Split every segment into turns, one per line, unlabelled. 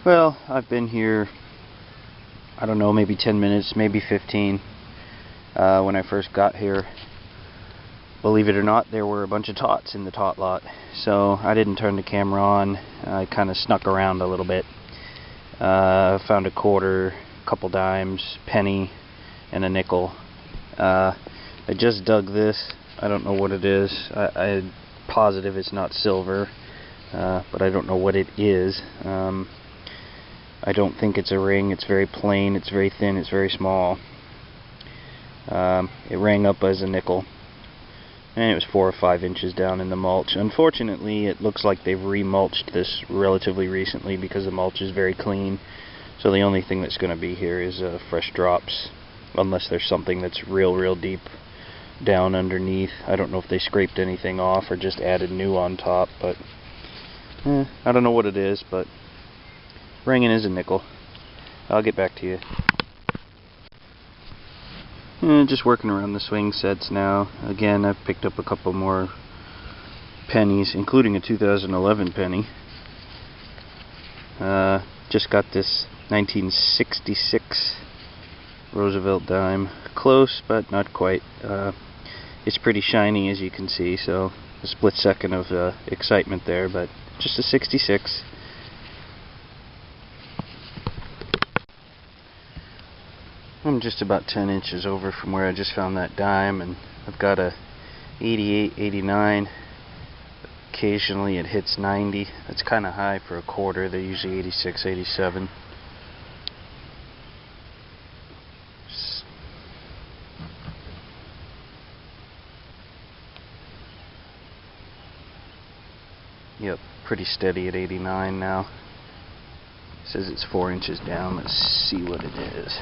Well, I've been here, I don't know, maybe 10 minutes, maybe 15. When I first got here, believe it or not, there were a bunch of tots in the tot lot. So I didn't turn the camera on. I kind of snuck around a little bit. Found a quarter, a couple dimes, penny, and a nickel. I just dug this. I don't know what it is. I'm positive it's not silver, but I don't know what it is. I don't think it's a ring. It's very plain, it's very thin, it's very small. It rang up as a nickel, and it was 4 or 5 inches down in the mulch. Unfortunately, it looks like they've remulched this relatively recently because the mulch is very clean. So the only thing that's going to be here is fresh drops, unless there's something that's real deep down underneath. I don't know if they scraped anything off or just added new on top, but I don't know what it is, but ringing is a nickel. I'll get back to you. Just working around the swing sets now. Again, I've picked up a couple more pennies, including a 2011 penny. Just got this 1966 Roosevelt dime. Close, but not quite. It's pretty shiny, as you can see, so a split second of excitement there, but just a 66. I'm just about 10 inches over from where I just found that dime, and I've got a 88, 89. Occasionally it hits 90. That's kind of high for a quarter. They're usually 86, 87. Yep, pretty steady at 89 now. It says it's 4 inches down. Let's see what it is.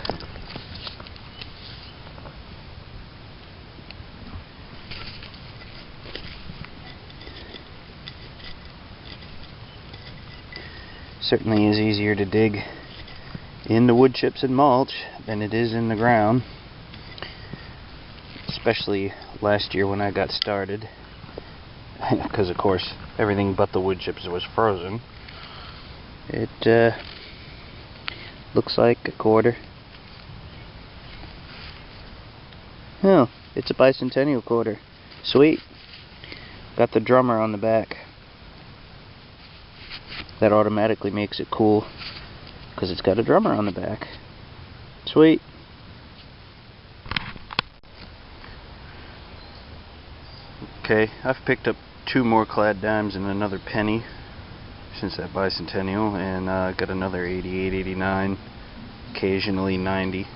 Certainly is easier to dig in the wood chips and mulch than it is in the ground. Especially last year when I got started. Because of course everything but the wood chips was frozen. It looks like a quarter. Oh, it's a bicentennial quarter. Sweet. Got the drummer on the back. That automatically makes it cool because it's got a drummer on the back. Sweet. Okay, I've picked up 2 more clad dimes and another penny since that bicentennial, and got another 88, 89, occasionally 90.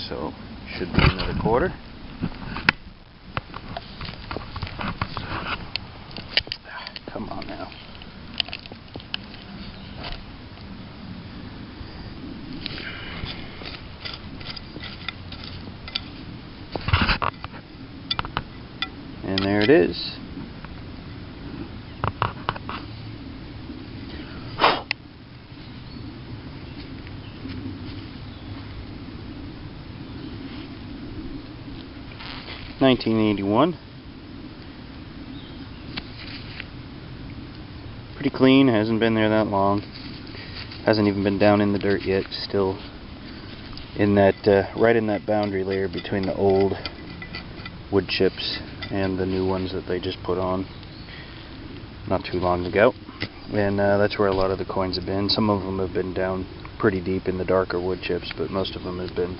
So should be another quarter. Come on now. And there it is. $19.81. Pretty clean, hasn't been there that long. Hasn't even been down in the dirt yet. Still in that, right in that boundary layer between the old wood chips and the new ones that they just put on not too long ago. And that's where a lot of the coins have been. Some of them have been down pretty deep in the darker wood chips, but most of them have been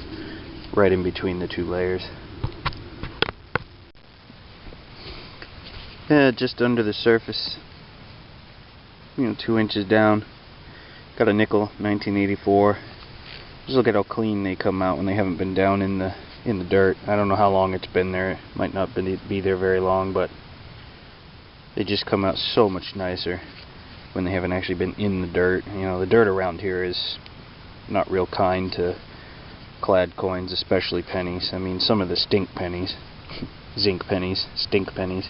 right in between the 2 layers. Yeah, just under the surface. 2 inches down. Got a nickel, 1984. Just look at how clean they come out when they haven't been down in the dirt. I don't know how long it's been there. It might not be there very long, but they just come out so much nicer when they haven't actually been in the dirt. The dirt around here is not real kind to clad coins, especially pennies. I mean, some of the stink pennies, zinc pennies, stink pennies,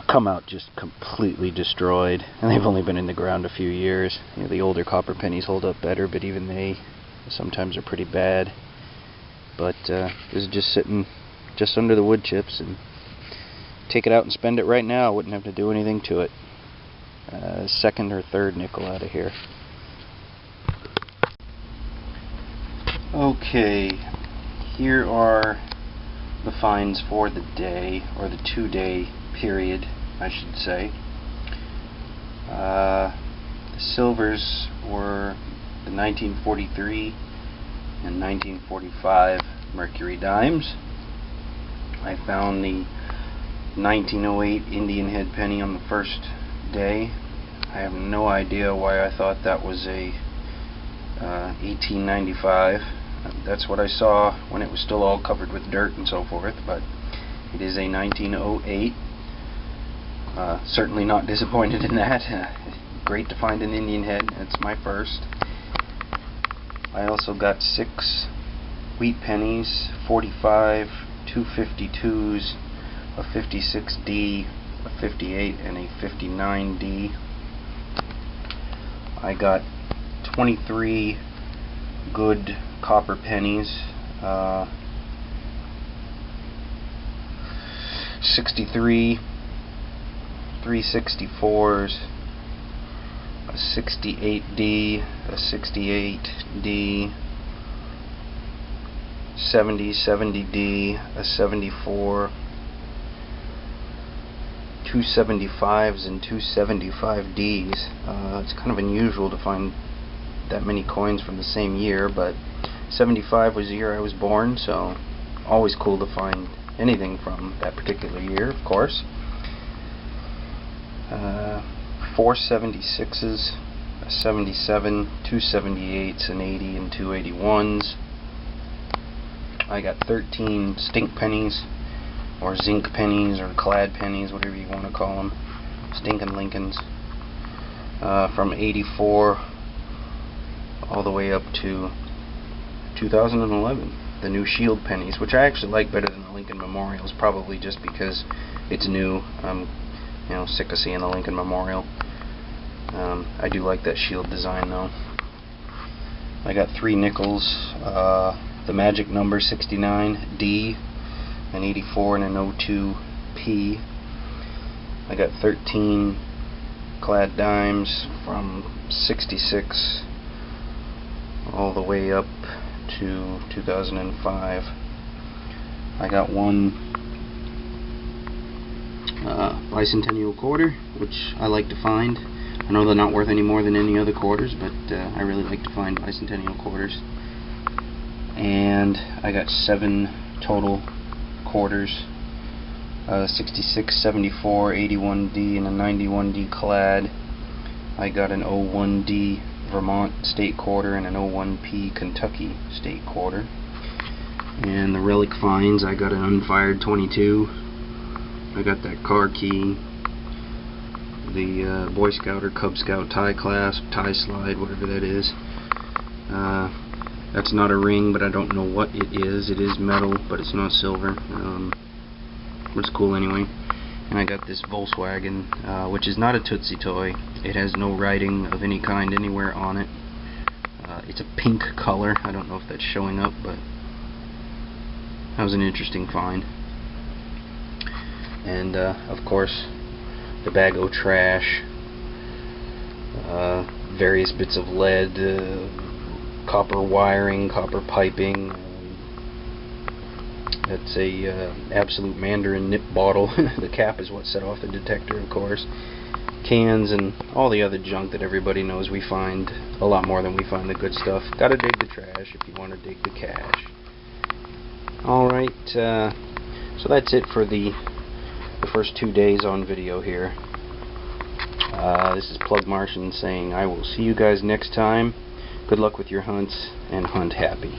come out just completely destroyed, and they've only been in the ground a few years. The older copper pennies hold up better, but even they sometimes are pretty bad. But this is just sitting just under the wood chips, and take it out and spend it right now. Wouldn't have to do anything to it. second or third nickel out of here. Okay, here are the finds for the day, or the 2-day period, I should say. The silvers were the 1943 and 1945 Mercury dimes. I found the 1908 Indian head penny on the first day. I have no idea why I thought that was a 1895. That's what I saw when it was still all covered with dirt and so forth, but it is a 1908. Certainly not disappointed in that. Great to find an Indian head. It's my first. I also got 6 wheat pennies, 45, 252s, a 56D, a 58, and a 59D. I got 23 good copper pennies, 63, 364s, a 68D, a 68D, 70D, a 74, 275s and 275Ds. It's kind of unusual to find that many coins from the same year, but 75 was the year I was born, so always cool to find anything from that particular year, of course. 4 76s, a 77, 2 78s, an 80, and 2 81s. I got 13 stink pennies, or zinc pennies, or clad pennies, whatever you want to call them. Stinkin' Lincolns. From 84 all the way up to 2011. The new shield pennies, which I actually like better than the Lincoln Memorials, probably just because it's new. I'm sick of seeing the Lincoln Memorial. I do like that shield design though. I got 3 nickels, the magic number 69D, an 84 and an 02P. I got 13 clad dimes from 66 all the way up to 2005. I got 1 bicentennial quarter, which I like to find. I know they're not worth any more than any other quarters, but I really like to find bicentennial quarters. And I got 7 total quarters, 66, 74, 81D, and a 91D clad. I got an 01D Vermont state quarter and an 01P Kentucky state quarter. And the relic finds, I got an unfired 22. I got that car key, the Boy Scout or Cub Scout tie clasp, tie slide, whatever that is. That's not a ring, but I don't know what it is. It is metal, but it's not silver. It's cool anyway. And I got this Volkswagen, which is not a Tootsie toy. It has no writing of any kind anywhere on it. It's a pink color. I don't know if that's showing up, but that was an interesting find. And of course, the bag o' trash, various bits of lead, copper wiring, copper piping. That's a Absolute Mandarin nip bottle. The cap is what set off the detector, of course. Cans and all the other junk that everybody knows we find a lot more than we find the good stuff. Gotta dig the trash if you want to dig the cash. Alright, so that's it for the first 2 days on video here. This is Plug Martian saying I will see you guys next time. Good luck with your hunts, and hunt happy.